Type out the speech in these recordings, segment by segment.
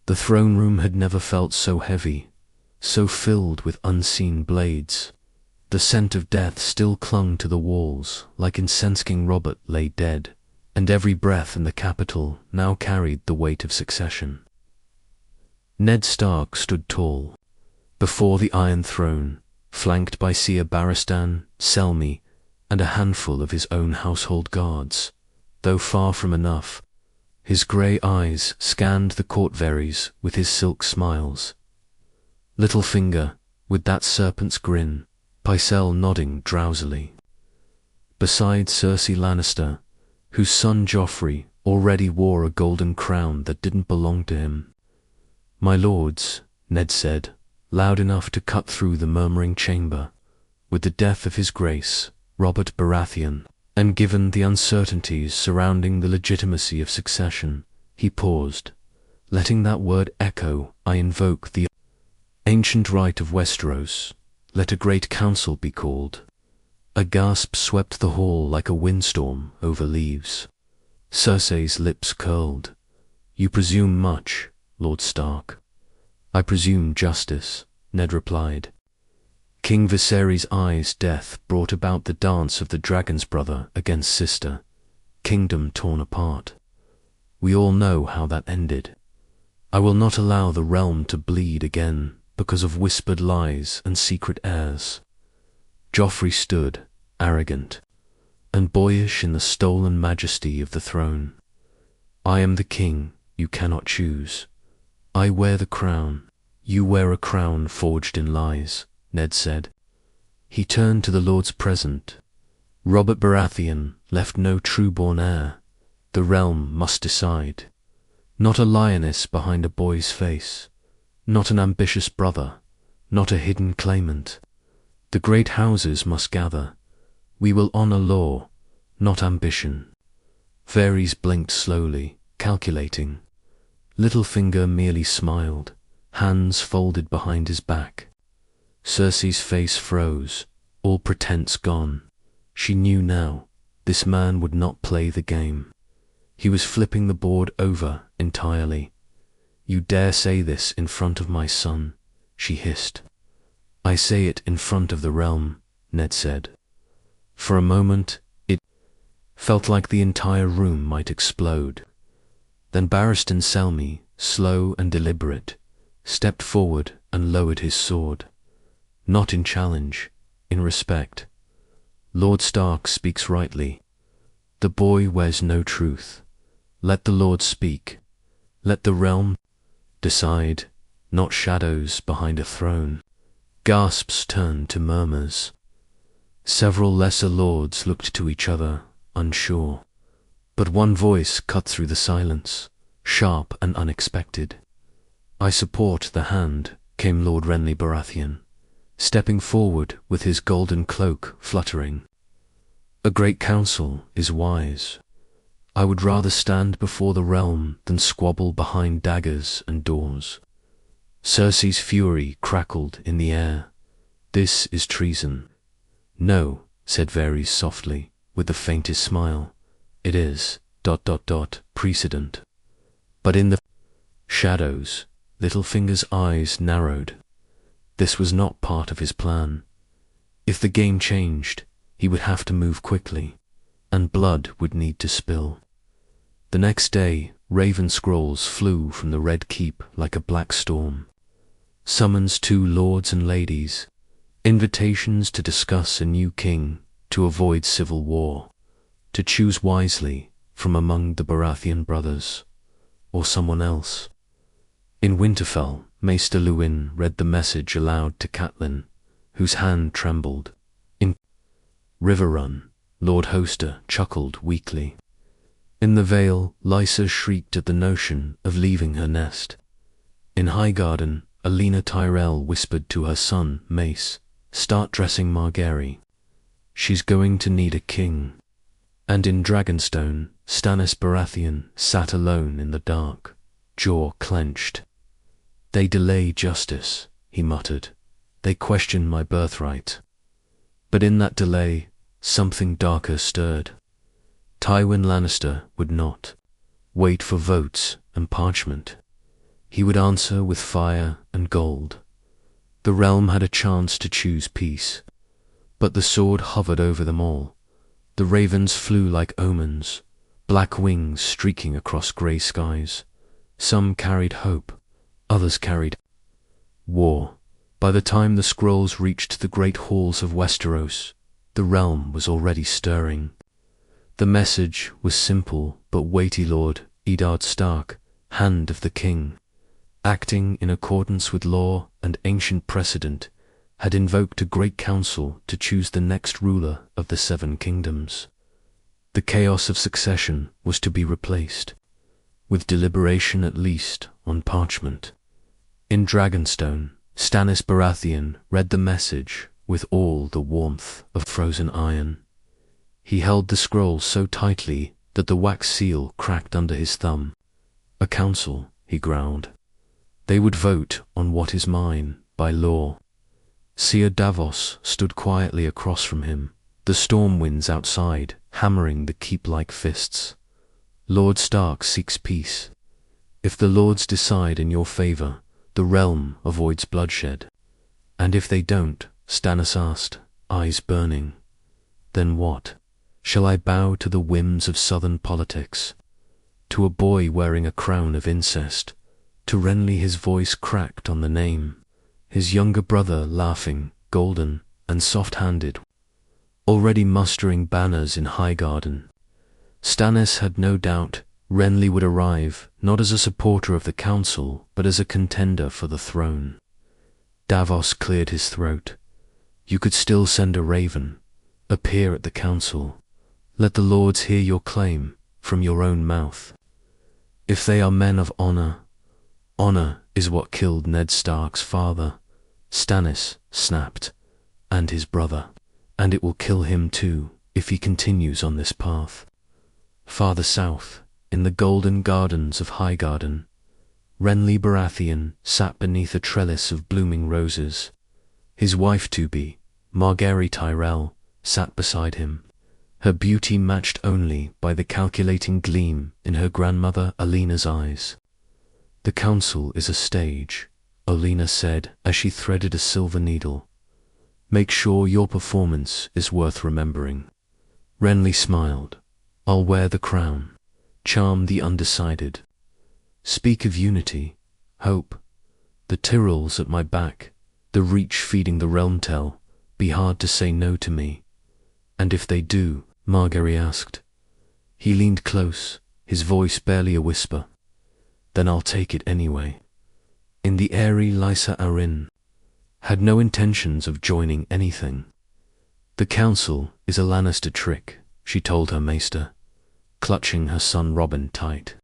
The throne room had never felt so heavy, so filled with unseen blades. The scent of death still clung to the walls, like incense. King Robert lay dead, and every breath in the capital now carried the weight of succession. Ned Stark stood tall, before the Iron Throne, flanked by Seer Barristan, Selmy, and a handful of his own household guards. Though far from enough, his grey eyes scanned the court Varys with his silk smiles. Littlefinger, with that serpent's grin, Pycelle nodding drowsily. Beside Cersei Lannister, whose son Joffrey already wore a golden crown that didn't belong to him. "My lords," Ned said, loud enough to cut through the murmuring chamber, "with the death of His Grace, Robert Baratheon, and given the uncertainties surrounding the legitimacy of succession," he paused, letting that word echo, "I invoke the ancient right of Westeros. Let a great council be called." A gasp swept the hall like a windstorm over leaves. Cersei's lips curled. "You presume much, Lord Stark." "I presume justice," Ned replied. King Viserys' eyes death brought about the dance of the dragon's brother against sister, kingdom torn apart. We all know how that ended. I will not allow the realm to bleed again because of whispered lies and secret heirs. Joffrey stood, arrogant and boyish in the stolen majesty of the throne. "I am the king you cannot choose. I wear the crown. You wear a crown forged in lies," Ned said. He turned to the lords present. Robert Baratheon left no true-born heir. The realm must decide. Not a lioness behind a boy's face. Not an ambitious brother. Not a hidden claimant. The great houses must gather. We will honor law, not ambition. Varys blinked slowly, calculating. Littlefinger merely smiled, hands folded behind his back. Cersei's face froze, all pretense gone. She knew now, this man would not play the game. He was flipping the board over entirely. "You dare say this in front of my son," she hissed. "I say it in front of the realm," Ned said. For a moment, it felt like the entire room might explode. Then Barristan Selmy, slow and deliberate, stepped forward and lowered his sword. Not in challenge, in respect. "Lord Stark speaks rightly. The boy wears no truth. Let the Lord speak. Let the realm decide, not shadows behind a throne." Gasps turned to murmurs. Several lesser lords looked to each other, unsure. But one voice cut through the silence, sharp and unexpected. "I support the hand," came Lord Renly Baratheon, stepping forward with his golden cloak fluttering. "A great council is wise. I would rather stand before the realm than squabble behind daggers and doors." Cersei's fury crackled in the air. "This is treason." "No," said Varys softly, with the faintest smile. "It is ... precedent." But in the shadows, Littlefinger's eyes narrowed. This was not part of his plan. If the game changed, he would have to move quickly, and blood would need to spill. The next day, raven scrolls flew from the Red Keep like a black storm. Summons to lords and ladies, invitations to discuss a new king, to avoid civil war, to choose wisely from among the Baratheon brothers, or someone else. In Winterfell, Maester Luwin read the message aloud to Catelyn, whose hand trembled. In Riverrun, Lord Hoster chuckled weakly. In the Vale, Lysa shrieked at the notion of leaving her nest. In Highgarden, Alina Tyrell whispered to her son, Mace, "Start dressing Margaery. She's going to need a king." And in Dragonstone, Stannis Baratheon sat alone in the dark, jaw clenched. "They delay justice," he muttered. "They question my birthright." But in that delay, something darker stirred. Tywin Lannister would not wait for votes and parchment. He would answer with fire and gold. The realm had a chance to choose peace, but the sword hovered over them all. The ravens flew like omens, black wings streaking across grey skies. Some carried hope, others carried war. By the time the scrolls reached the great halls of Westeros, the realm was already stirring. The message was simple but weighty. Lord Eddard Stark, Hand of the King, acting in accordance with law and ancient precedent, had invoked a great council to choose the next ruler of the Seven Kingdoms. The chaos of succession was to be replaced, with deliberation at least on parchment. In Dragonstone, Stannis Baratheon read the message with all the warmth of frozen iron. He held the scroll so tightly that the wax seal cracked under his thumb. A council, he growled. They would vote on what is mine by law. Seer Davos stood quietly across from him, the storm winds outside hammering the keep-like fists. Lord Stark seeks peace. If the lords decide in your favor, the realm avoids bloodshed. And if they don't, Stannis asked, eyes burning, then what? Shall I bow to the whims of southern politics? To a boy wearing a crown of incest? To Renly his voice cracked on the name, his younger brother laughing, golden and soft-handed, already mustering banners in Highgarden. Stannis had no doubt Renly would arrive, not as a supporter of the council, but as a contender for the throne. Davos cleared his throat. You could still send a raven, appear at the council. Let the lords hear your claim from your own mouth. If they are men of honor, honor is what killed Ned Stark's father, Stannis snapped, and his brother, and it will kill him too if he continues on this path. Farther south, in the golden gardens of Highgarden, Renly Baratheon sat beneath a trellis of blooming roses. His wife-to-be, Margaery Tyrell, sat beside him, her beauty matched only by the calculating gleam in her grandmother Alina's eyes. The council is a stage, Olenna said as she threaded a silver needle. Make sure your performance is worth remembering. Renly smiled. I'll wear the crown, charm the undecided. Speak of unity, hope. The Tyrells at my back, the Reach feeding the realm tell, be hard to say no to me. And if they do, Margaery asked. He leaned close, his voice barely a whisper. Then I'll take it anyway. In the airy Lysa Arryn, had no intentions of joining anything. The council is a Lannister trick, she told her maester, clutching her son Robin tight.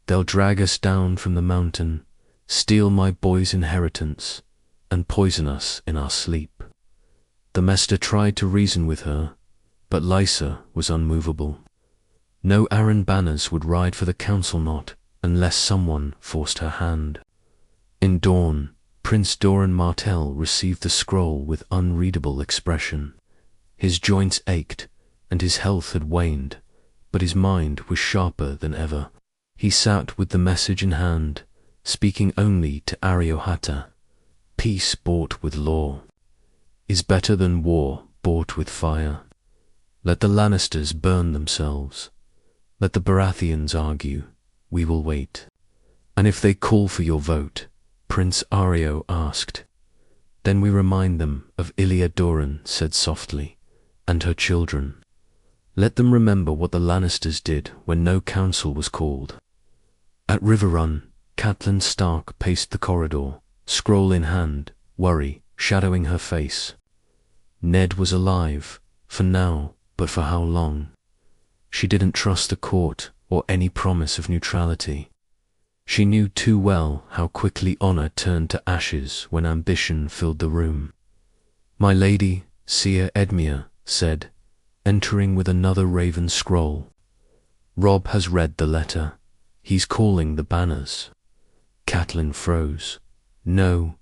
They'll drag us down from the mountain, steal my boy's inheritance, and poison us in our sleep. The maester tried to reason with her, but Lysa was unmovable. No Arryn banners would ride for the council knot unless someone forced her hand. In dawn, Prince Doran Martell received the scroll with unreadable expression. His joints ached, and his health had waned, but his mind was sharper than ever. He sat with the message in hand, speaking only to Ariohata. Peace bought with law is better than war bought with fire. Let the Lannisters burn themselves. Let the Baratheons argue. We will wait. And if they call for your vote, Prince Aryo asked. Then we remind them of Ilia Doran said softly, and her children. Let them remember what the Lannisters did when no council was called. At Riverrun, Catelyn Stark paced the corridor, scroll in hand, worry shadowing her face. Ned was alive, for now, but for how long? She didn't trust the court or any promise of neutrality. She knew too well how quickly honor turned to ashes when ambition filled the room. My lady, Seer Edmure, said, entering with another raven scroll. Robb has read the letter. He's calling the banners. Catelyn froze. No,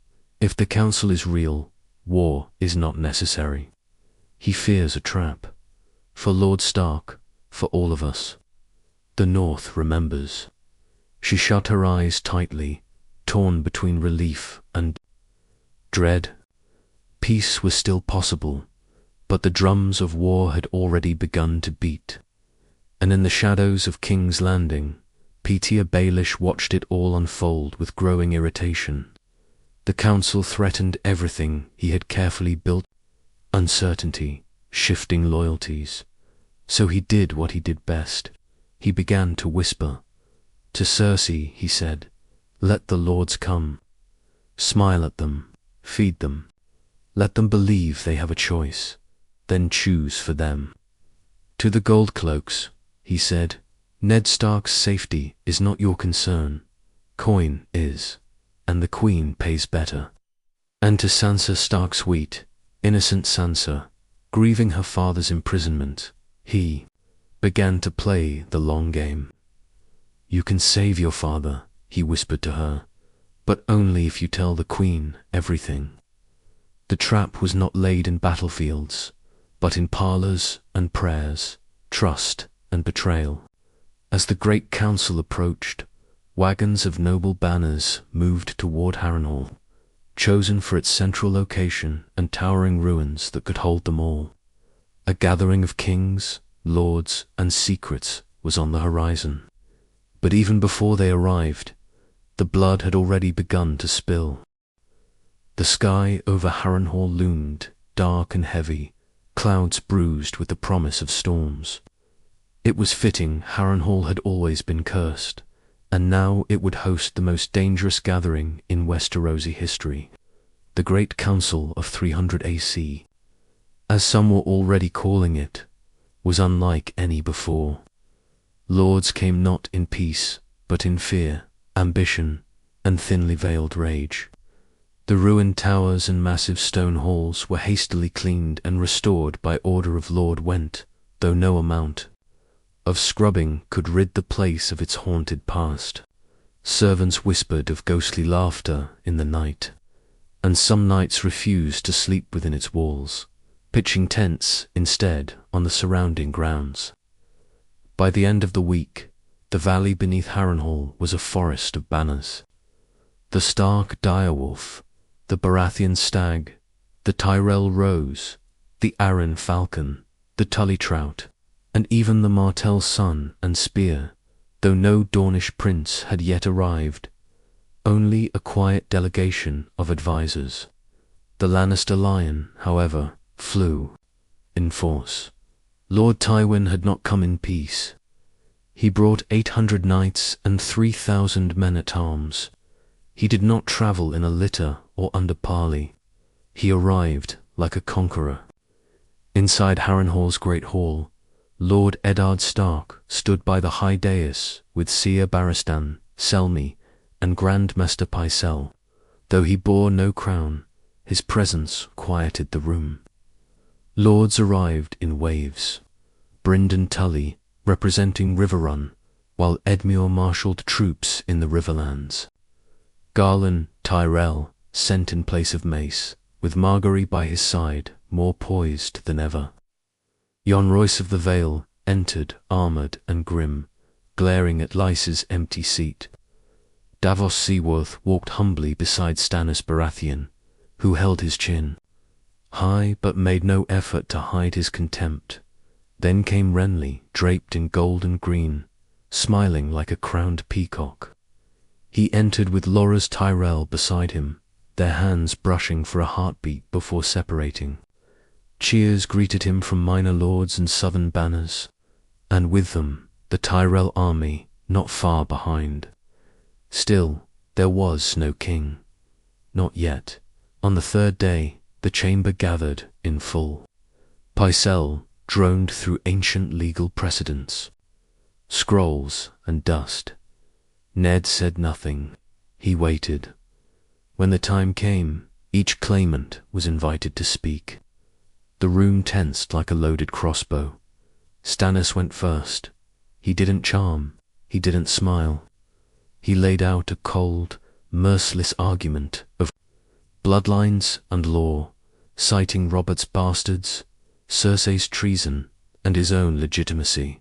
if the council is real, war is not necessary. He fears a trap. For Lord Stark, for all of us. The North remembers. She shut her eyes tightly, torn between relief and dread. Peace was still possible, but the drums of war had already begun to beat. And in the shadows of King's Landing, Petyr Baelish watched it all unfold with growing irritation. The council threatened everything he had carefully built: uncertainty, shifting loyalties. So he did what he did best. He began to whisper. To Cersei, he said, "Let the lords come. Smile at them, feed them. Let them believe they have a choice, then choose for them." To the Goldcloaks, he said, "Ned Stark's safety is not your concern. Coin is, and the Queen pays better." And to Sansa Stark-Sweet, innocent Sansa, grieving her father's imprisonment, he began to play the long game. "You can save your father," he whispered to her, "but only if you tell the Queen everything." The trap was not laid in battlefields, but in parlors and prayers, trust and betrayal. As the great council approached, wagons of noble banners moved toward Harrenhal, chosen for its central location and towering ruins that could hold them all. A gathering of kings, lords, and secrets was on the horizon. But even before they arrived, the blood had already begun to spill. The sky over Harrenhal loomed, dark and heavy, clouds bruised with the promise of storms. It was fitting Harrenhal had always been cursed, and now it would host the most dangerous gathering in Westerosi history, the Great Council of 300 AC. As some were already calling it, was unlike any before. Lords came not in peace, but in fear, ambition, and thinly veiled rage. The ruined towers and massive stone halls were hastily cleaned and restored by order of Lord Went, though no amount of scrubbing could rid the place of its haunted past. Servants whispered of ghostly laughter in the night, and some nights refused to sleep within its walls, pitching tents instead on the surrounding grounds. By the end of the week, the valley beneath Harrenhal was a forest of banners. The Stark direwolf, the Baratheon stag, the Tyrell rose, the Arryn falcon, the Tully trout, and even the Martell sun and spear, though no Dornish prince had yet arrived, only a quiet delegation of advisers. The Lannister lion, however, flew in force. Lord Tywin had not come in peace. He brought 800 knights and 3,000 men-at-arms. He did not travel in a litter or under parley. He arrived like a conqueror. Inside Harrenhal's great hall, Lord Eddard Stark stood by the high dais with Seer Barristan, Selmy, and Grand Maester Pycelle. Though he bore no crown, his presence quieted the room. Lords arrived in waves. Brynden Tully, representing Riverrun, while Edmure marshalled troops in the Riverlands. Garland Tyrell, sent in place of Mace, with Margaery by his side, more poised than ever. Jon Royce of the Vale entered, armoured and grim, glaring at Lysa's empty seat. Davos Seaworth walked humbly beside Stannis Baratheon, who held his chin high but made no effort to hide his contempt. Then came Renly, draped in gold and green, smiling like a crowned peacock. He entered with Loras Tyrell beside him, their hands brushing for a heartbeat before separating. Cheers greeted him from minor lords and southern banners, and with them the Tyrell army not far behind. Still, there was no king. Not yet. On the third day, the chamber gathered in full. Pycelle droned through ancient legal precedents, scrolls and dust. Ned said nothing. He waited. When the time came, each claimant was invited to speak. The room tensed like a loaded crossbow. Stannis went first. He didn't charm. He didn't smile. He laid out a cold, merciless argument of bloodlines and law, citing Robert's bastards, Cersei's treason, and his own legitimacy.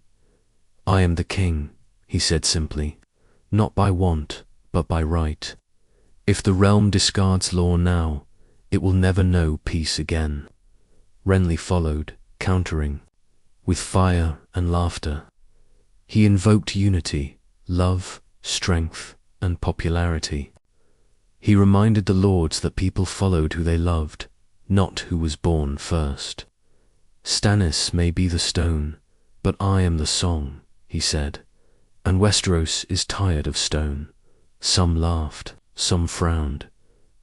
"I am the king," he said simply, "not by want, but by right. If the realm discards law now, it will never know peace again. Renly followed, countering, with fire and laughter. He invoked unity, love, strength, and popularity. He reminded the lords that people followed who they loved, not who was born first. Stannis may be the stone, but I am the song, he said, and Westeros is tired of stone. Some laughed, some frowned.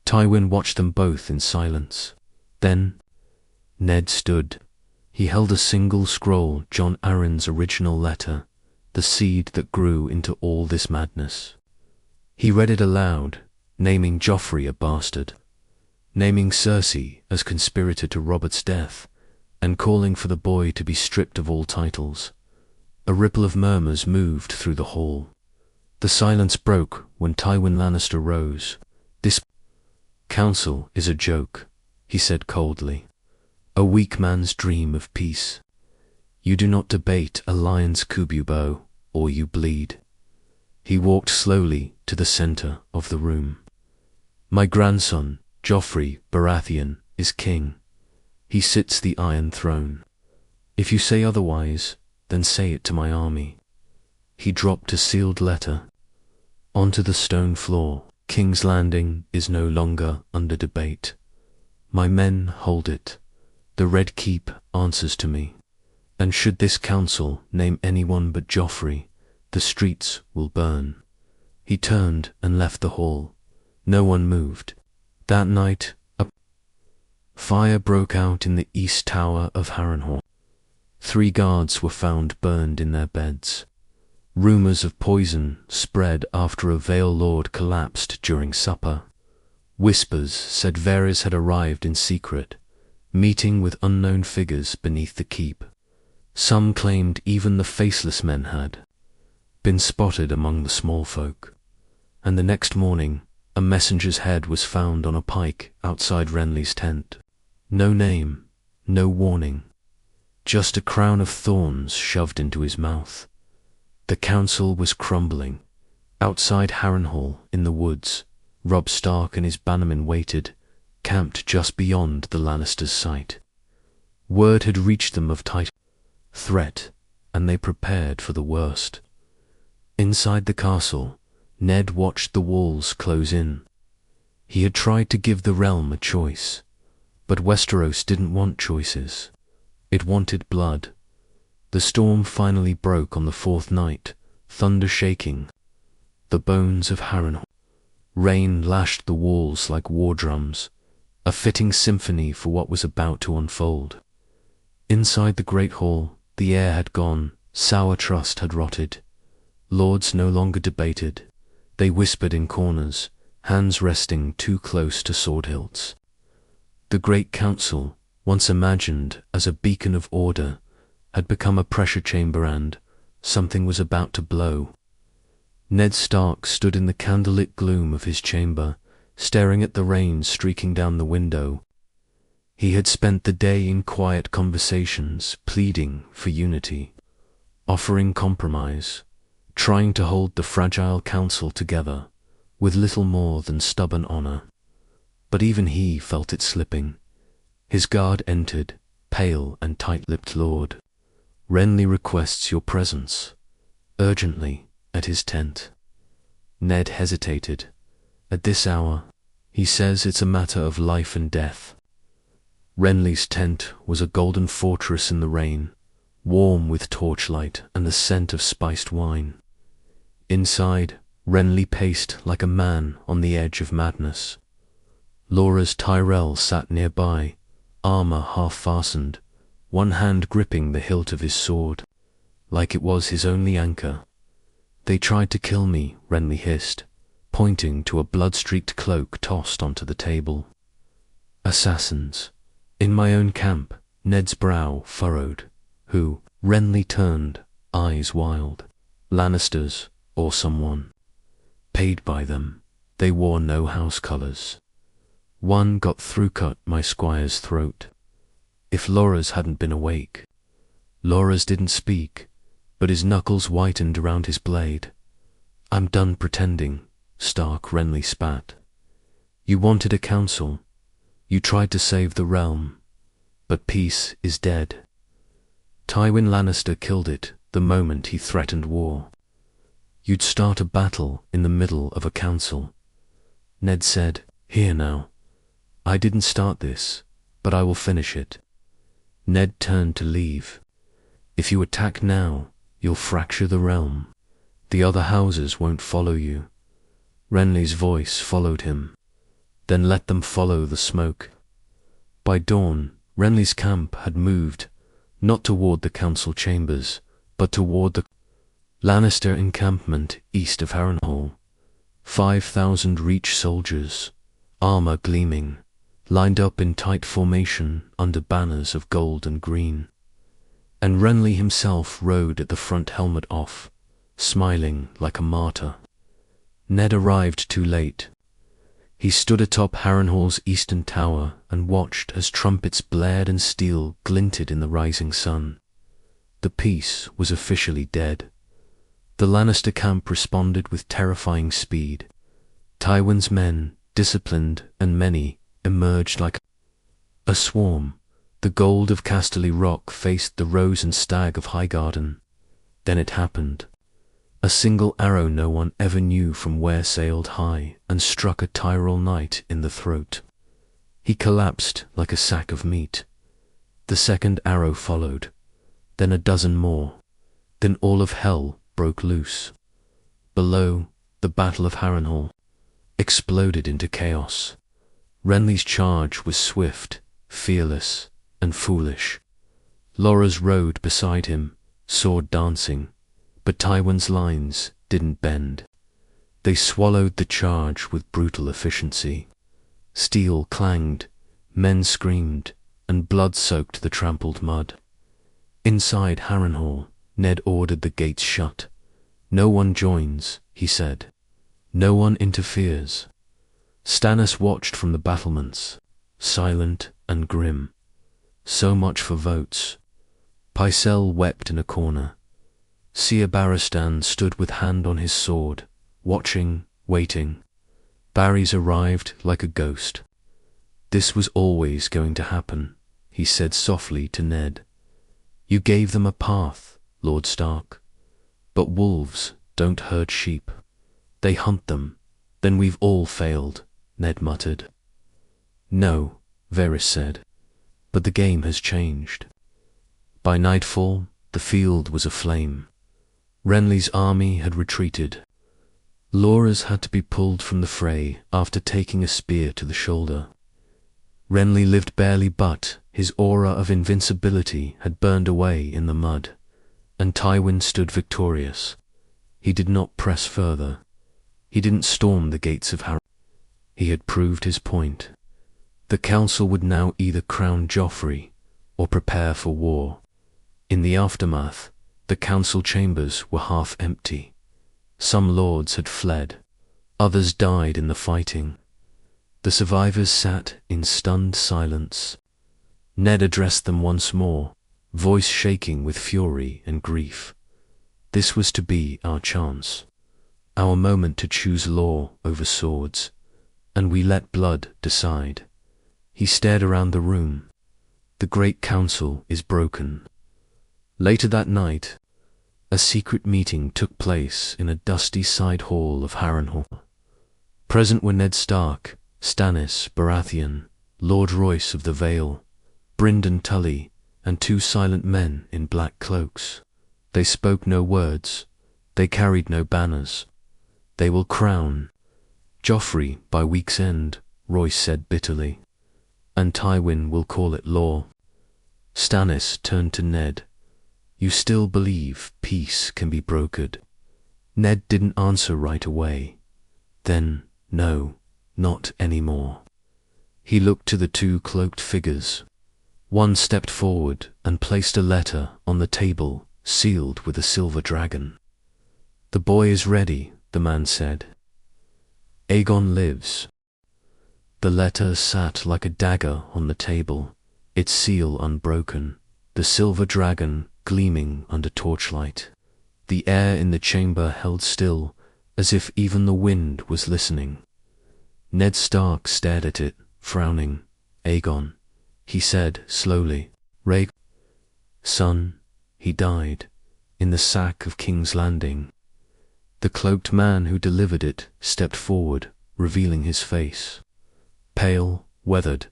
Tywin watched them both in silence. Then Ned stood. He held a single scroll, Jon Arryn's original letter, the seed that grew into all this madness. He read it aloud, naming Joffrey a bastard, naming Cersei as conspirator to Robert's death, and calling for the boy to be stripped of all titles. A ripple of murmurs moved through the hall. The silence broke when Tywin Lannister rose. "This council is a joke," he said coldly. "A weak man's dream of peace. You do not debate a lion's kububo, or you bleed." He walked slowly to the center of the room. "My grandson, Joffrey Baratheon, is king. He sits the Iron Throne. If you say otherwise, then say it to my army." He dropped a sealed letter onto the stone floor. "King's Landing is no longer under debate. My men hold it. The Red Keep answers to me. And should this council name anyone but Joffrey, the streets will burn." He turned and left the hall. No one moved. That night, a fire broke out in the east tower of Harrenhal. 3 guards were found burned in their beds. Rumors of poison spread after a Vale Lord collapsed during supper. Whispers said Varys had arrived in secret, meeting with unknown figures beneath the keep. Some claimed even the faceless men had been spotted among the small folk. And the next morning, a messenger's head was found on a pike outside Renly's tent. No name, no warning, just a crown of thorns shoved into his mouth. The council was crumbling. Outside Harrenhal, in the woods, Robb Stark and his bannermen waited, camped just beyond the Lannisters' sight. Word had reached them of tight threat, and they prepared for the worst. Inside the castle, Ned watched the walls close in. He had tried to give the realm a choice, but Westeros didn't want choices. It wanted blood. The storm finally broke on the 4th night, thunder shaking the bones of Harrenhal. Rain lashed the walls like war drums, a fitting symphony for what was about to unfold. Inside the great hall, the air had gone, sour trust had rotted. Lords no longer debated. They whispered in corners, hands resting too close to sword hilts. The great council, once imagined as a beacon of order, had become a pressure chamber, and something was about to blow. Ned Stark stood in the candlelit gloom of his chamber, staring at the rain streaking down the window. He had spent the day in quiet conversations, pleading for unity, offering compromise, trying to hold the fragile council together with little more than stubborn honor. But even he felt it slipping. His guard entered, pale and tight-lipped. "Lord, Renly requests your presence, urgently, at his tent." Ned hesitated. "At this hour, he says it's a matter of life and death." Renly's tent was a golden fortress in the rain, warm with torchlight and the scent of spiced wine. Inside, Renly paced like a man on the edge of madness. Loras Tyrell sat nearby, armor half fastened, one hand gripping the hilt of his sword, like it was his only anchor. "They tried to kill me," Renly hissed, pointing to a blood-streaked cloak tossed onto the table. "Assassins. In my own camp." Ned's brow furrowed. "Who?" Renly turned, eyes wild. "Lannisters, or someone. Paid by them. They wore no house colors. One got through-cut my squire's throat. If Loras hadn't been awake." Loras didn't speak, but his knuckles whitened around his blade. "I'm done pretending," Stark Renly spat. You wanted a council. You tried to save the realm. But peace is dead. Tywin Lannister killed it the moment he threatened war. You'd start a battle in the middle of a council. Ned said, "Here now. I didn't start this, but I will finish it." Ned turned to leave. "If you attack now, you'll fracture the realm. The other houses won't follow you." Renly's voice followed him. "Then let them follow the smoke." By dawn, Renly's camp had moved, not toward the council chambers, but toward the Lannister encampment east of Harrenhal. 5,000 Reach soldiers, armor gleaming, lined up in tight formation under banners of gold and green. And Renly himself rode at the front, helmet off, smiling like a martyr. Ned arrived too late. He stood atop Harrenhal's eastern tower and watched as trumpets blared and steel glinted in the rising sun. The peace was officially dead. The Lannister camp responded with terrifying speed. Tywin's men, disciplined and many, emerged like a swarm. The gold of Casterly Rock faced the Rose and Stag of Highgarden. Then it happened. A single arrow no one ever knew from where sailed high and struck a Tyrell knight in the throat. He collapsed like a sack of meat. The second arrow followed, then a dozen more. Then all of hell broke loose. Below, the Battle of Harrenhal exploded into chaos. Renly's charge was swift, fearless, and foolish. Loras rode beside him, sword dancing, but Tywin's lines didn't bend. They swallowed the charge with brutal efficiency. Steel clanged, men screamed, and blood soaked the trampled mud. Inside Harrenhal, Ned ordered the gates shut. "No one joins," he said. "No one interferes." Stannis watched from the battlements, silent and grim. So much for votes. Pycelle wept in a corner. Seer Barristan stood with hand on his sword, watching, waiting. Barry's arrived like a ghost. "This was always going to happen," he said softly to Ned. "You gave them a path, Lord Stark. But wolves don't herd sheep. They hunt them. Then we've all failed," Ned muttered. "No," Varys said, "but the game has changed." By nightfall, the field was aflame. Renly's army had retreated. Loras had to be pulled from the fray after taking a spear to the shoulder. Renly lived barely, but his aura of invincibility had burned away in the mud, and Tywin stood victorious. He did not press further. He didn't storm the gates of Harrenhal. He had proved his point. The council would now either crown Joffrey or prepare for war. In the aftermath, the council chambers were half empty. Some lords had fled. Others died in the fighting. The survivors sat in stunned silence. Ned addressed them once more, voice shaking with fury and grief. This was to be our chance, our moment to choose law over swords, and we let blood decide. He stared around the room. The great council is broken. Later that night, a secret meeting took place in a dusty side hall of Harrenhal. Present were Ned Stark, Stannis Baratheon, Lord Royce of the Vale, Brynden Tully, and 2 silent men in black cloaks. They spoke no words. They carried no banners. "They will crown Joffrey by week's end," Royce said bitterly, "and Tywin will call it law." Stannis turned to Ned. "You still believe peace can be brokered?" Ned didn't answer right away. Then, no, not anymore. He looked to the 2 cloaked figures. One stepped forward and placed a letter on the table, sealed with a silver dragon. "The boy is ready," the man said. "Aegon lives." The letter sat like a dagger on the table, its seal unbroken, the silver dragon gleaming under torchlight. The air in the chamber held still, as if even the wind was listening. Ned Stark stared at it, frowning. Aegon, he said slowly. Rhaegar, son, he died, in the sack of King's Landing. The cloaked man who delivered it stepped forward, revealing his face. Pale, weathered,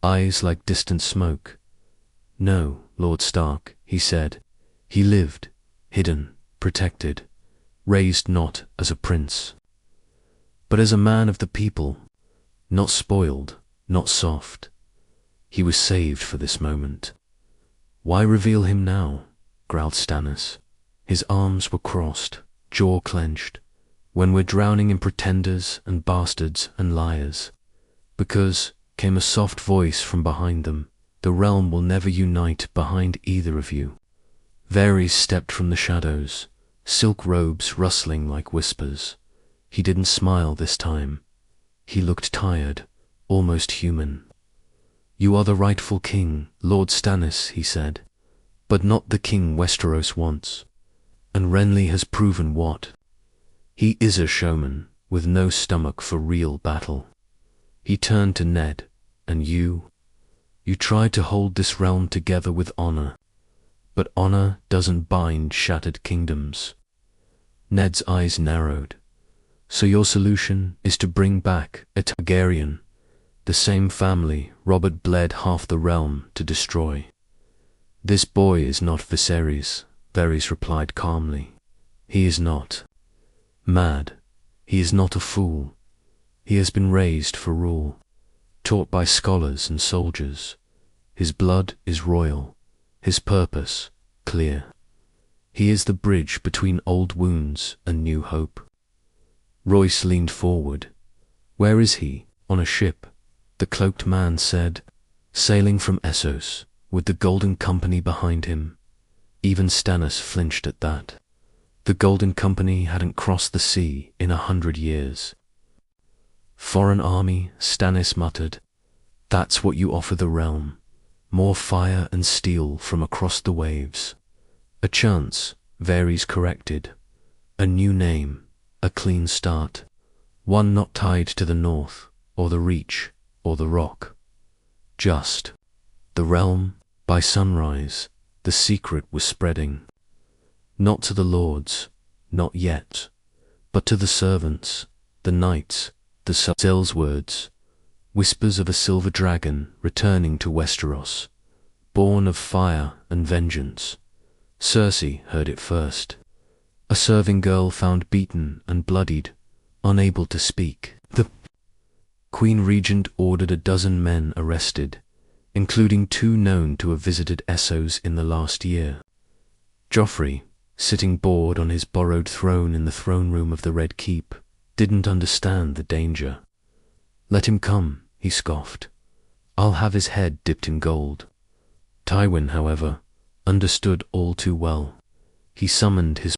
eyes like distant smoke. No, Lord Stark, he said. He lived, hidden, protected, raised not as a prince, but as a man of the people, not spoiled, not soft. He was saved for this moment. Why reveal him now? Growled Stannis. His arms were crossed, jaw clenched. When we're drowning in pretenders and bastards and liars. Because, came a soft voice from behind them, the realm will never unite behind either of you. Varys stepped from the shadows, silk robes rustling like whispers. He didn't smile this time. He looked tired, almost human. You are the rightful king, Lord Stannis, he said, but not the king Westeros wants. And Renly has proven what. He is a showman, with no stomach for real battle. He turned to Ned, and you tried to hold this realm together with honor. But honor doesn't bind shattered kingdoms. Ned's eyes narrowed. So your solution is to bring back a Targaryen, the same family Robert bled half the realm to destroy. This boy is not Viserys, Varys replied calmly. He is not mad. He is not a fool. He has been raised for rule, taught by scholars and soldiers. His blood is royal, his purpose clear. He is the bridge between old wounds and new hope. Royce leaned forward. Where is he? On a ship, the cloaked man said, sailing from Essos, with the Golden Company behind him. Even Stannis flinched at that. The Golden Company hadn't crossed the sea in 100 years. Foreign army, Stannis muttered. That's what you offer the realm. More fire and steel from across the waves. A chance, Varys corrected. A new name, a clean start. One not tied to the north, or the reach, or the rock. Just. The realm, by sunrise, the secret was spreading. Not to the lords, not yet, but to the servants, the knights, the Zell's words, whispers of a silver dragon returning to Westeros, born of fire and vengeance. Cersei heard it first. A serving girl found beaten and bloodied, unable to speak. The Queen Regent ordered 12 men arrested, including 2 known to have visited Essos in the last year. Joffrey, sitting bored on his borrowed throne in the throne room of the Red Keep, didn't understand the danger. Let him come, he scoffed. I'll have his head dipped in gold. Tywin, however, understood all too well. He summoned his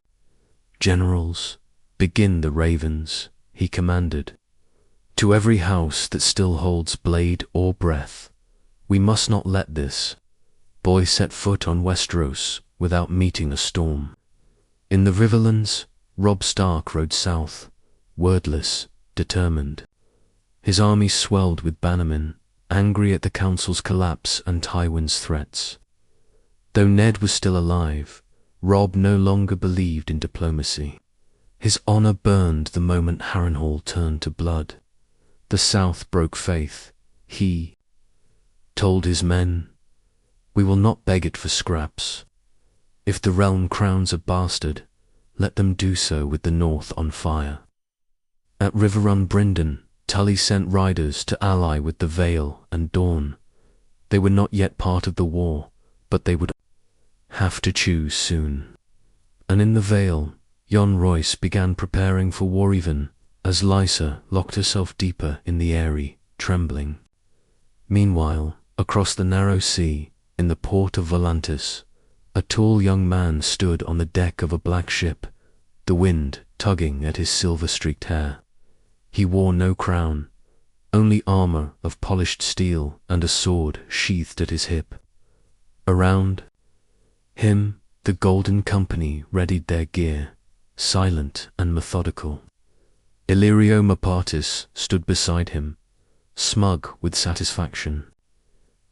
generals. Begin the ravens, he commanded. To every house that still holds blade or breath, we must not let this boy set foot on Westeros without meeting a storm. In the Riverlands, Robb Stark rode south, wordless, determined. His army swelled with bannermen, angry at the council's collapse and Tywin's threats. Though Ned was still alive, Robb no longer believed in diplomacy. His honor burned the moment Harrenhal turned to blood. The South broke faith. He told his men, we will not beg it for scraps. If the realm crowns a bastard, let them do so with the North on fire. At Riverrun Bryndon, Tully sent riders to ally with the Vale and Dawn. They were not yet part of the war, but they would have to choose soon. And in the Vale, Jon Royce began preparing for war even as Lysa locked herself deeper in the Eyrie, trembling. Meanwhile, across the narrow sea, in the port of Volantis, a tall young man stood on the deck of a black ship, the wind tugging at his silver-streaked hair. He wore no crown, only armor of polished steel and a sword sheathed at his hip. Around him, the Golden Company readied their gear, silent and methodical. Illyrio Mapartis stood beside him, smug with satisfaction.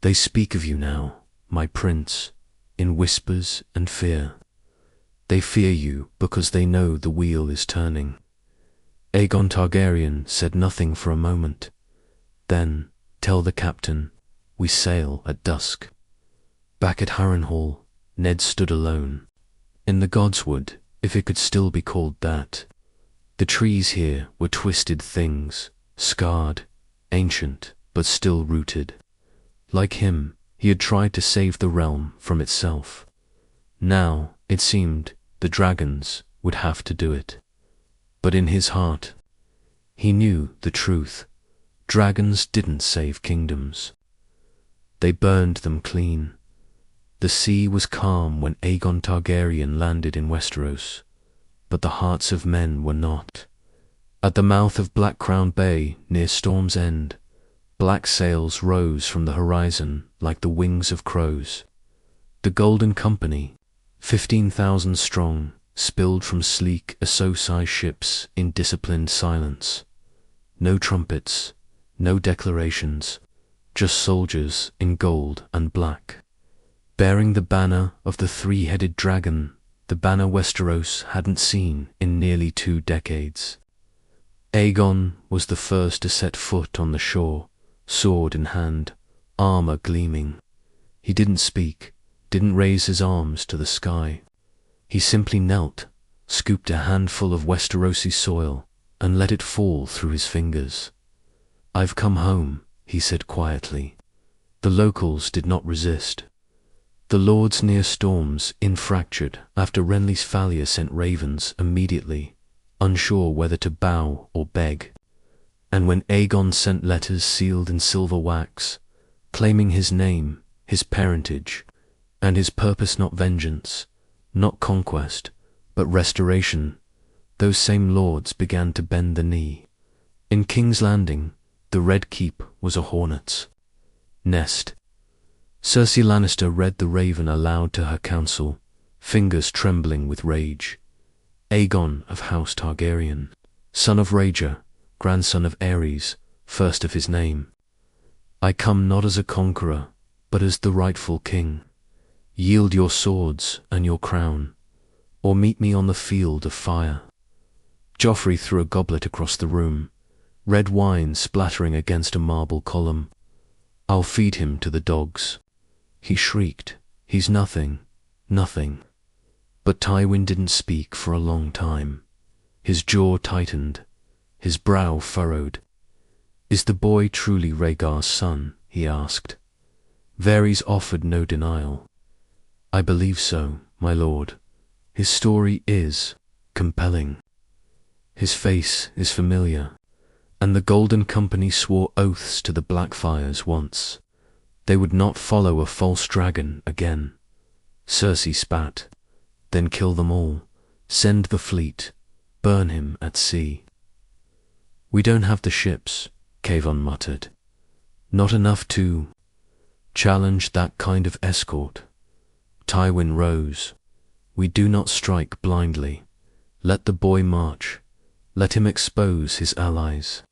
They speak of you now, my prince, in whispers and fear. They fear you because they know the wheel is turning. Aegon Targaryen said nothing for a moment. Then, tell the captain, we sail at dusk. Back at Harrenhal, Ned stood alone. In the Godswood, if it could still be called that. The trees here were twisted things, scarred, ancient, but still rooted. Like him, he had tried to save the realm from itself. Now, it seemed, the dragons would have to do it. But in his heart, he knew the truth. Dragons didn't save kingdoms. They burned them clean. The sea was calm when Aegon Targaryen landed in Westeros, but the hearts of men were not. At the mouth of Blackcrown Bay, near Storm's End, black sails rose from the horizon like the wings of crows. The Golden Company, 15,000 strong, spilled from sleek Assos ships in disciplined silence. No trumpets, no declarations, just soldiers in gold and black. Bearing the banner of the three-headed dragon, the banner Westeros hadn't seen in nearly 2 decades. Aegon was the first to set foot on the shore, sword in hand, armor gleaming. He didn't speak, didn't raise his arms to the sky. He simply knelt, scooped a handful of Westerosi soil, and let it fall through his fingers. "I've come home," he said quietly. The locals did not resist. The lords near Storm's Inn fractured after Renly's Falia sent ravens immediately, unsure whether to bow or beg. And when Aegon sent letters sealed in silver wax, claiming his name, his parentage, and his purpose not vengeance, not conquest, but restoration, those same lords began to bend the knee. In King's Landing, the Red Keep was a hornet's nest. Cersei Lannister read the Raven aloud to her council, fingers trembling with rage. Aegon of House Targaryen, son of Rhaegar, grandson of Aerys, first of his name. I come not as a conqueror, but as the rightful king. Yield your swords and your crown, or meet me on the field of fire. Joffrey threw a goblet across the room, red wine splattering against a marble column. I'll feed him to the dogs. He shrieked, he's nothing, nothing. But Tywin didn't speak for a long time. His jaw tightened, his brow furrowed. Is the boy truly Rhaegar's son? He asked. Varys offered no denial. I believe so, my lord. His story is compelling. His face is familiar, and the Golden Company swore oaths to the Blackfires once. They would not follow a false dragon again. Cersei spat. Then kill them all. Send the fleet. Burn him at sea. We don't have the ships, Kayvon muttered. Not enough to challenge that kind of escort. Tywin rose. We do not strike blindly. Let the boy march. Let him expose his allies.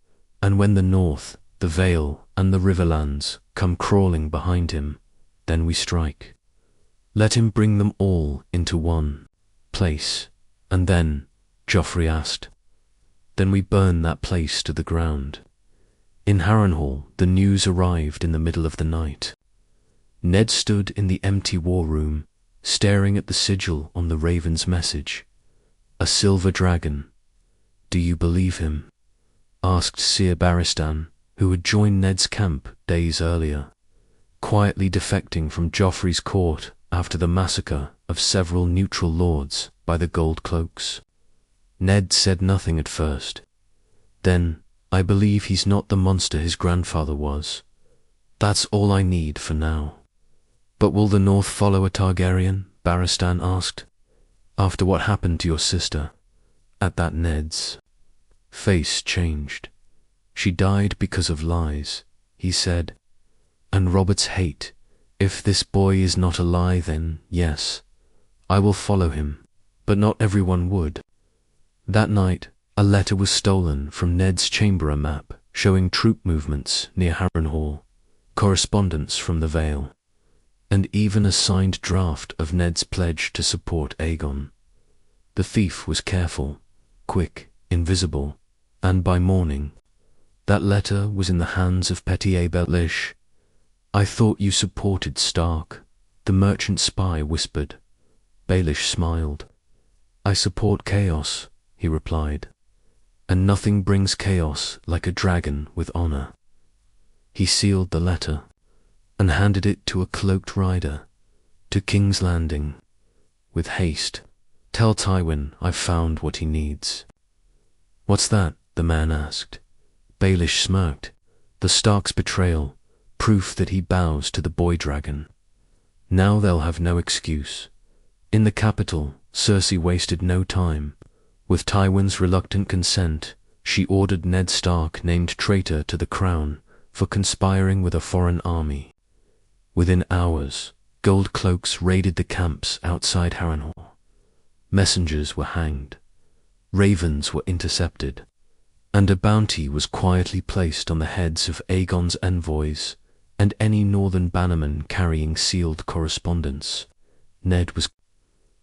And when the North, the Vale, and the Riverlands come crawling behind him, then we strike. Let him bring them all into one place, and then, Joffrey asked, then we burn that place to the ground. In Harrenhal, the news arrived in the middle of the night. Ned stood in the empty war room, staring at the sigil on the Raven's message. A silver dragon. Do you believe him? Asked Seer Barristan, who had joined Ned's camp days earlier, quietly defecting from Joffrey's court after the massacre of several neutral lords by the Gold Cloaks. Ned said nothing at first. Then, I believe he's not the monster his grandfather was. That's all I need for now. But will the North follow a Targaryen? Barristan asked. After what happened to your sister? At that Ned's face changed. She died because of lies, he said. And Robert's hate. If this boy is not a lie, then yes, I will follow him, but not everyone would. That night, A letter was stolen from Ned's chamber, a map showing troop movements near Harrenhal, correspondence from the Vale, and even a signed draft of Ned's pledge to support Aegon. The thief was careful, quick, invisible, and by morning, that letter was in the hands of Petier Baelish. "I thought you supported Stark," the merchant spy whispered. Baelish smiled. "I support chaos," he replied, "and nothing brings chaos like a dragon with honor." He sealed the letter and handed it to a cloaked rider, to King's Landing. With haste, "Tell Tywin I've found what he needs." "What's that?" the man asked. Baelish smirked. "The Stark's betrayal, proof that he bows to the boy dragon. Now they'll have no excuse." In the capital, Cersei wasted no time. With Tywin's reluctant consent, she ordered Ned Stark named traitor to the crown for conspiring with a foreign army. Within hours, gold cloaks raided the camps outside Harrenhal. Messengers were hanged, ravens were intercepted, and a bounty was quietly placed on the heads of Aegon's envoys and any northern bannerman carrying sealed correspondence. Ned was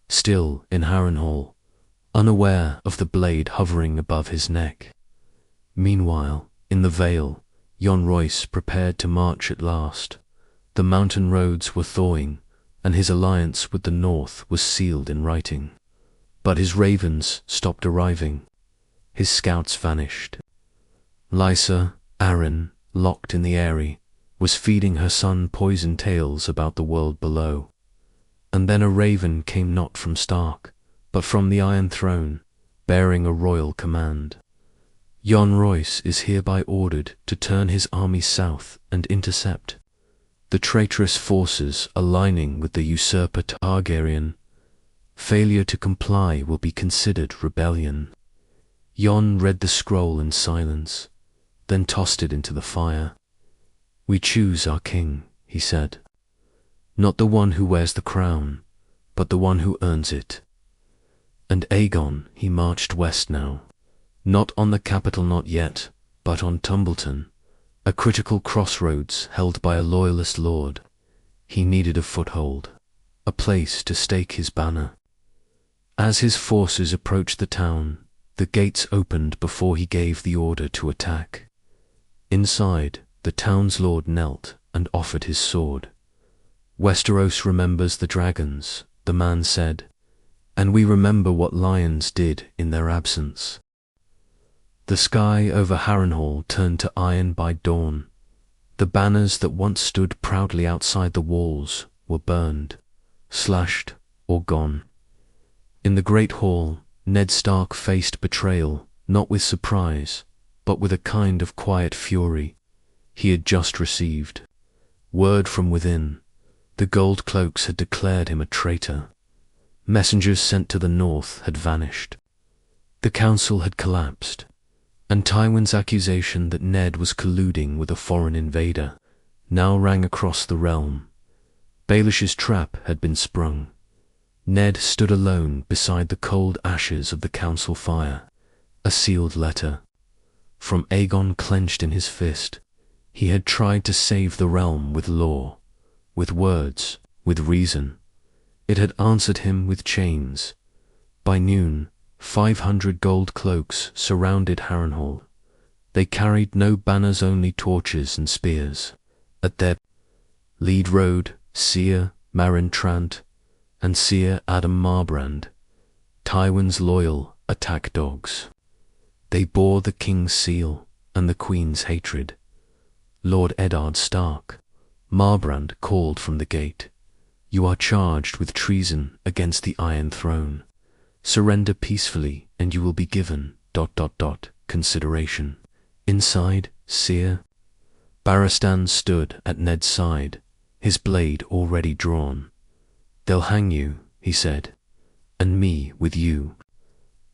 still in Harrenhal, unaware of the blade hovering above his neck. Meanwhile, in the Vale, Jon Royce prepared to march at last. The mountain roads were thawing, and his alliance with the north was sealed in writing. But his ravens stopped arriving. His scouts vanished. Lysa, Arryn, locked in the Eyrie, was feeding her son poison tales about the world below. And then a raven came not from Stark, but from the Iron Throne, bearing a royal command. "Jon Royce is hereby ordered to turn his army south and intercept the traitorous forces aligning with the usurper Targaryen. Failure to comply will be considered rebellion." Jon read the scroll in silence, then tossed it into the fire. "We choose our king," he said. "Not the one who wears the crown, but the one who earns it." And Aegon, he marched west now. Not on the capital, not yet, but on Tumbleton, a critical crossroads held by a loyalist lord. He needed a foothold, a place to stake his banner. As his forces approached the town, the gates opened before he gave the order to attack. Inside, the town's lord knelt and offered his sword. "Westeros remembers the dragons," the man said, "and we remember what lions did in their absence." The sky over Harrenhal turned to iron by dawn. The banners that once stood proudly outside the walls were burned, slashed, or gone. In the great hall, Ned Stark faced betrayal, not with surprise, but with a kind of quiet fury. He had just received word from within. The gold cloaks had declared him a traitor. Messengers sent to the north had vanished. The council had collapsed, and Tywin's accusation that Ned was colluding with a foreign invader now rang across the realm. Baelish's trap had been sprung. Ned stood alone beside the cold ashes of the council fire. A sealed letter from Aegon clenched in his fist. He had tried to save the realm with law, with words, with reason. It had answered him with chains. By noon, 500 gold cloaks surrounded Harrenhal. They carried no banners, only torches and spears. At their lead rode Seer Marin Trant and Seer Adam Marbrand, Tywin's loyal attack dogs. They bore the king's seal and the queen's hatred. Lord Eddard Stark, Marbrand called from the gate, "You are charged with treason against the Iron Throne. Surrender peacefully and you will be given ... consideration." Inside, Seer Barristan stood at Ned's side, his blade already drawn. "They'll hang you," he said, "and me with you."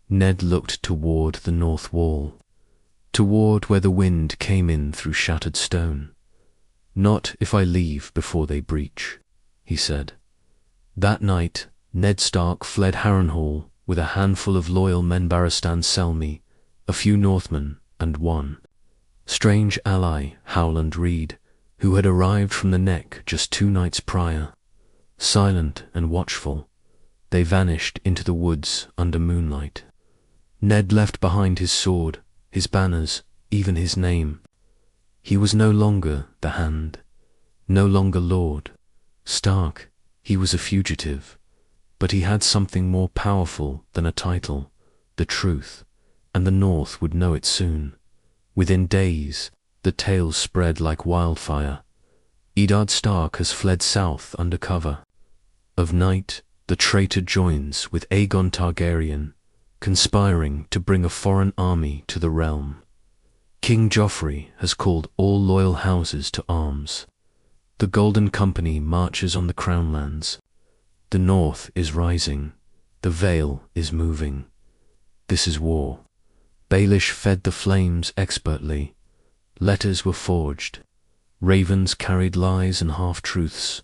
Ned looked toward the north wall, toward where the wind came in through shattered stone. "Not if I leave before they breach," he said. That night, Ned Stark fled Harrenhal with a handful of loyal men. Barristan Selmy a few Northmen, and one strange ally, Howland Reed, who had arrived from the Neck just 2 nights prior. Silent and watchful, they vanished into the woods under moonlight. Ned left behind his sword, his banners, even his name. He was no longer the Hand, no longer Lord Stark. He was a fugitive, but he had something more powerful than a title, the truth, and the North would know it soon. Within days, the tales spread like wildfire. Eddard Stark has fled south under cover. Of night, the traitor joins with Aegon Targaryen, conspiring to bring a foreign army to the realm. King Joffrey has called all loyal houses to arms. The Golden Company marches on the Crown Lands. The North is rising. The Vale is moving. This is war. Baelish fed the flames expertly. Letters were forged. Ravens carried lies and half-truths.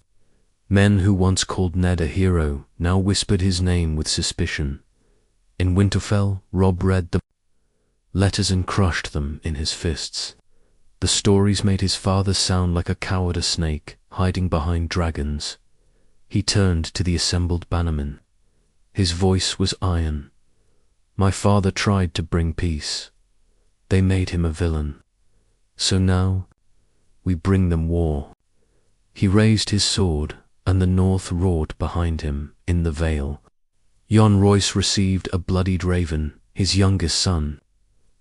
Men who once called Ned a hero now whispered his name with suspicion. In Winterfell, Robb read the letters and crushed them in his fists. The stories made his father sound like a coward, a snake, hiding behind dragons. He turned to the assembled bannermen. His voice was iron. My father tried to bring peace. They made him a villain. So now, we bring them war. He raised his sword, and the North roared behind him in the Vale. Jon Royce received a bloodied raven, his youngest son,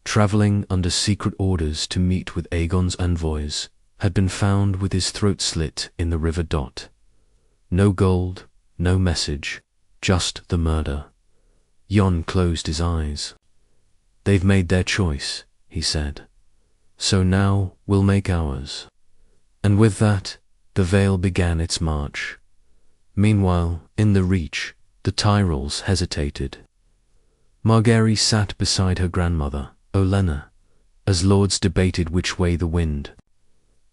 travelling under secret orders to meet with Aegon's envoys, had been found with his throat slit in the River Dot. No gold, no message, just the murder. Jon closed his eyes. They've made their choice, he said. So now we'll make ours. And with that, the Vale began its march. Meanwhile, in the Reach, the Tyrells hesitated. Margaery sat beside her grandmother, Olenna, as lords debated which way the wind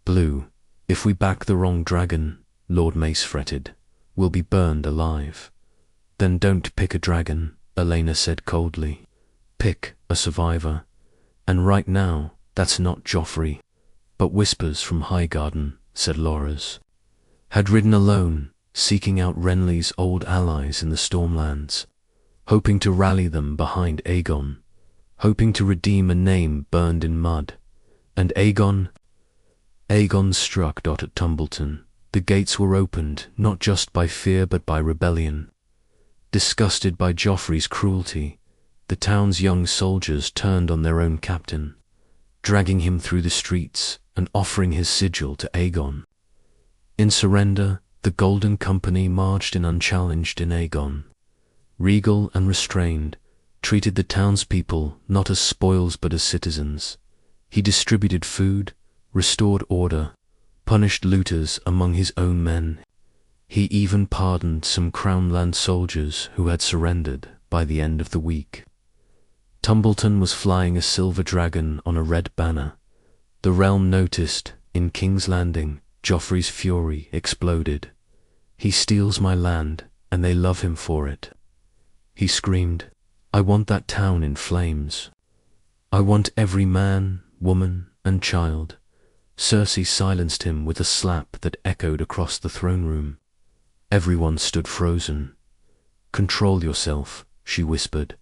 blew. If we back the wrong dragon, Lord Mace fretted, we'll be burned alive. Then don't pick a dragon, Olenna said coldly. Pick a survivor. And right now, that's not Joffrey, but whispers from Highgarden, said Loras. Had ridden alone, seeking out Renly's old allies in the Stormlands, hoping to rally them behind Aegon, hoping to redeem a name burned in mud. And Aegon struck at Tumbleton. The gates were opened, not just by fear but by rebellion. Disgusted by Joffrey's cruelty, the town's young soldiers turned on their own captain, dragging him through the streets and offering his sigil to Aegon. In surrender, the Golden Company marched in unchallenged in Aegon. Regal and restrained, treated the townspeople not as spoils but as citizens. He distributed food, restored order, punished looters among his own men. He even pardoned some Crownland soldiers who had surrendered by the end of the week. Tumbleton was flying a silver dragon on a red banner. The realm noticed, in King's Landing, Joffrey's fury exploded. He steals my land, and they love him for it. He screamed, I want that town in flames. I want every man, woman, and child. Cersei silenced him with a slap that echoed across the throne room. Everyone stood frozen. Control yourself, she whispered.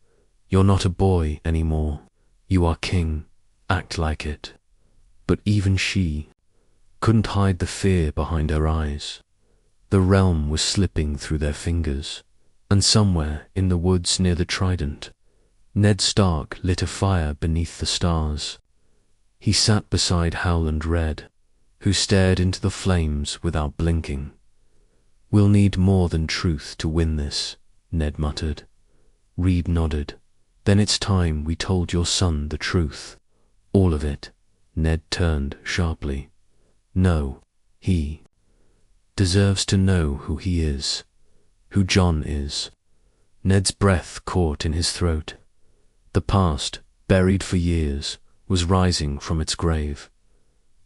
You're not a boy anymore. You are king. Act like it. But even she couldn't hide the fear behind her eyes. The realm was slipping through their fingers, and somewhere in the woods near the Trident, Ned Stark lit a fire beneath the stars. He sat beside Howland Red, who stared into the flames without blinking. We'll need more than truth to win this, Ned muttered. Reed nodded. Then it's time we told your son the truth. All of it. Ned turned sharply. No, he deserves to know who he is, who Jon is. Ned's breath caught in his throat. The past, buried for years, was rising from its grave.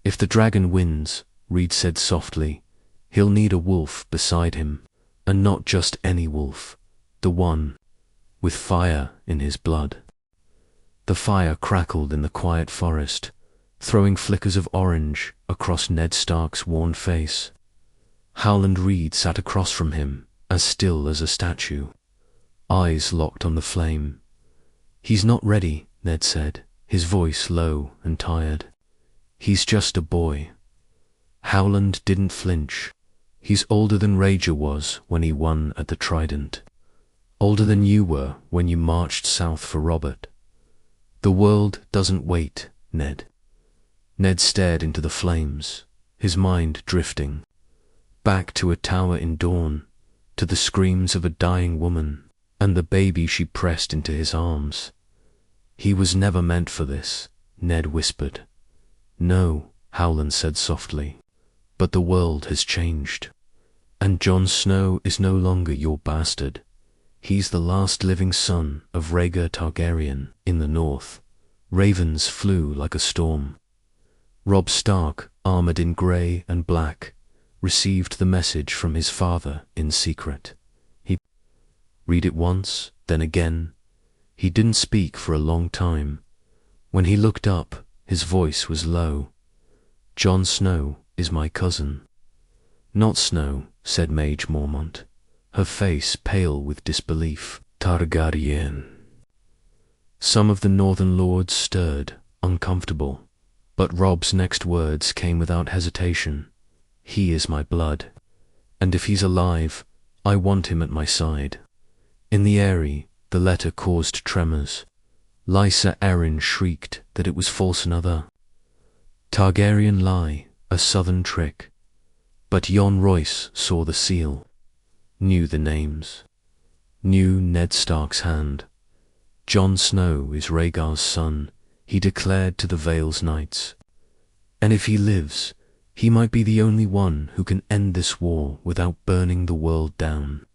If the dragon wins, Reed said softly, he'll need a wolf beside him, and not just any wolf, the one with fire in his blood. The fire crackled in the quiet forest, throwing flickers of orange across Ned Stark's worn face. Howland Reed sat across from him, as still as a statue, eyes locked on the flame. "He's not ready," Ned said, his voice low and tired. "He's just a boy." Howland didn't flinch. "He's older than Rager was when he won at the Trident. Older than you were when you marched south for Robert. The world doesn't wait, Ned." Ned stared into the flames, his mind drifting back to a tower in dawn, to the screams of a dying woman, and the baby she pressed into his arms. "He was never meant for this," Ned whispered. "No," Howland said softly, "but the world has changed. And Jon Snow is no longer your bastard. He's the last living son of Rhaegar Targaryen in the north." Ravens flew like a storm. Robb Stark, armored in grey and black, received the message from his father in secret. He read it once, then again. He didn't speak for a long time. When he looked up, his voice was low. "Jon Snow is my cousin." "Not Snow," said Mage Mormont, her face pale with disbelief. "Targaryen." Some of the northern lords stirred, uncomfortable, but Robb's next words came without hesitation. "He is my blood, and if he's alive, I want him at my side." In the Eyrie, the letter caused tremors. Lysa Arryn shrieked that it was false another. Targaryen lie, a southern trick. But Jon Royce saw the seal, knew the names, knew Ned Stark's hand. "Jon Snow is Rhaegar's son," he declared to the Vale's knights. "And if he lives, he might be the only one who can end this war without burning the world down."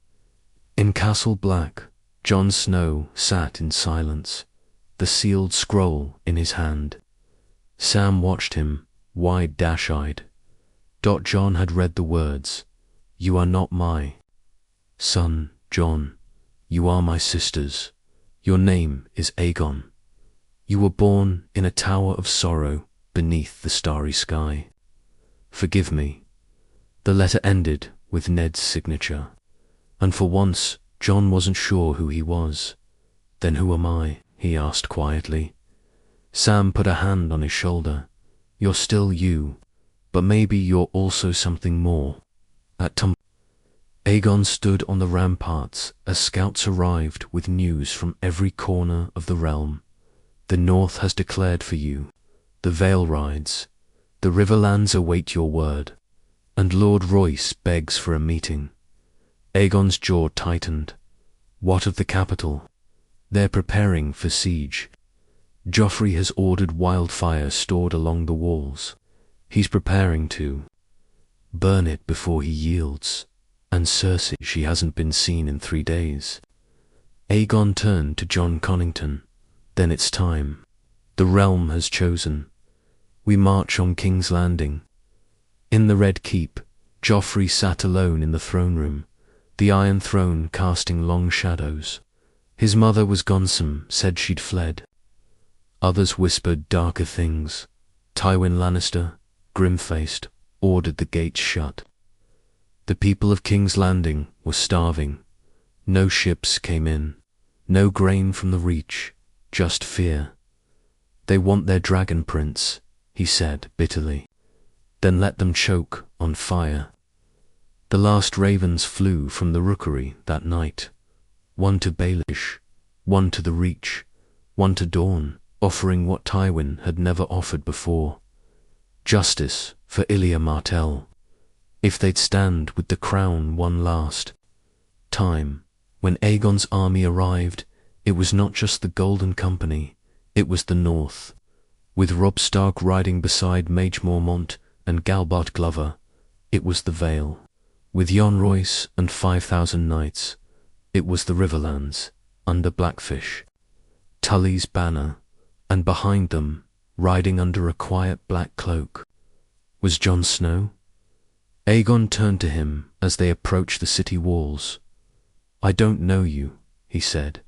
In Castle Black, Jon Snow sat in silence, the sealed scroll in his hand. Sam watched him, wide dash-eyed. Jon had read the words, "You are not my son, Jon. You are my sister's. Your name is Aegon. You were born in a tower of sorrow beneath the starry sky. Forgive me." The letter ended with Ned's signature, and for once Jon wasn't sure who he was. "Then who am I?" he asked quietly. Sam put a hand on his shoulder. "You're still you, but maybe you're also something more." Aegon stood on the ramparts as scouts arrived with news from every corner of the realm. "The North has declared for you. The Vale rides. The Riverlands await your word. And Lord Royce begs for a meeting." Aegon's jaw tightened. "What of the capital?" "They're preparing for siege. Joffrey has ordered wildfire stored along the walls. He's preparing to burn it before he yields. And Cersei, she hasn't been seen in 3 days." Aegon turned to Jon Connington. "Then it's time. The realm has chosen. We march on King's Landing." In the Red Keep, Joffrey sat alone in the throne room, the Iron Throne casting long shadows. His mother was Gonsome, said she'd fled. Others whispered darker things. Tywin Lannister, grim-faced, ordered the gates shut. The people of King's Landing were starving. No ships came in, no grain from the Reach, just fear. "They want their dragon prince," he said bitterly. "Then let them choke on fire." The last ravens flew from the rookery that night, one to Baelish, one to the Reach, one to Dorne, offering what Tywin had never offered before: justice for Ilya Martell, if they'd stand with the crown one last time. When Aegon's army arrived, it was not just the Golden Company, it was the North, with Robb Stark riding beside Mage Mormont and Galbart Glover. It was the Vale, with Jon Royce and 5,000 knights. It was the Riverlands, under Blackfish, Tully's banner, and behind them, riding under a quiet black cloak, was Jon Snow. Aegon turned to him as they approached the city walls. "I don't know you," he said,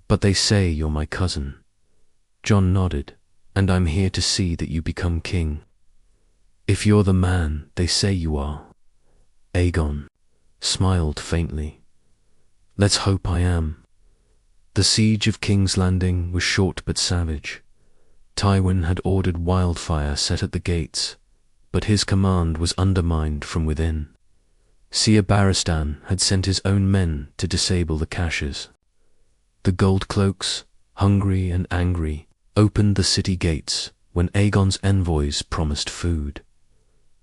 "but they say you're my cousin. Jon nodded. "And I'm here to see that you become king. If you're the man they say you are." Aegon smiled faintly. "Let's hope I am." The siege of King's Landing was short but savage. Tywin had ordered wildfire set at the gates, but his command was undermined from within. Ser Barristan had sent his own men to disable the caches. The Goldcloaks, hungry and angry, opened the city gates when Aegon's envoys promised food.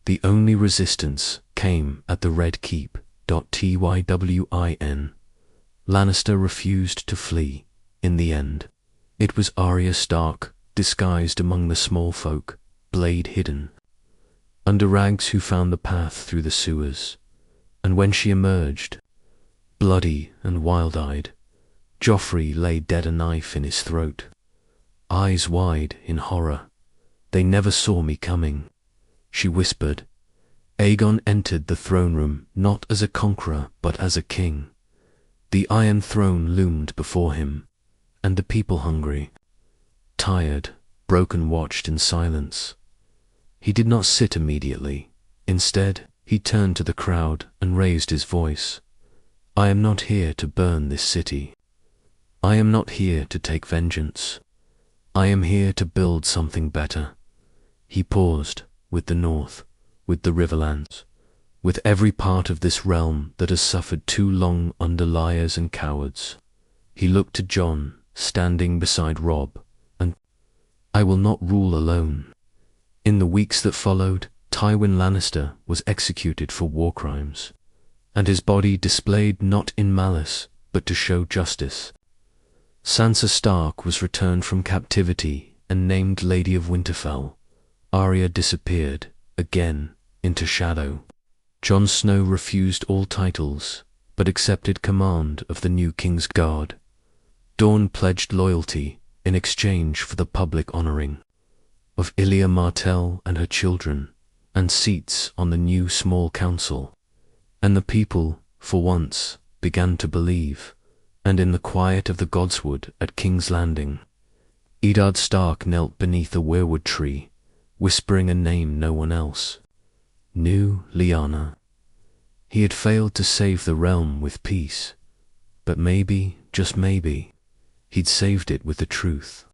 The only resistance came at the Red Keep. Tywin. Lannister refused to flee. In the end, it was Arya Stark, disguised among the small folk, blade hidden. Under rags who found the path through the sewers, and when she emerged, bloody and wild-eyed, Joffrey lay dead, a knife in his throat. Eyes wide in horror. "They never saw me coming," she whispered. Aegon entered the throne room not as a conqueror but as a king. The Iron Throne loomed before him, and the people hungry, tired, broken watched in silence. He did not sit immediately. Instead, he turned to the crowd and raised his voice. "I am not here to burn this city. I am not here to take vengeance. I am here to build something better." He paused, with the North, with the Riverlands, with every part of this realm that has suffered too long under liars and cowards. He looked to Jon, standing beside Robb, and "I will not rule alone." In the weeks that followed, Tywin Lannister was executed for war crimes, and his body displayed not in malice, but to show justice. Sansa Stark was returned from captivity and named Lady of Winterfell. Arya disappeared, again, into shadow. Jon Snow refused all titles, but accepted command of the new King's Guard. Dorne pledged loyalty in exchange for the public honoring of Ilya Martell and her children, and seats on the new small council. And the people, for once, began to believe, and in the quiet of the Godswood at King's Landing, Eddard Stark knelt beneath a weirwood tree, whispering a name no one else knew: Lyanna. He had failed to save the realm with peace, but maybe, just maybe, he'd saved it with the truth.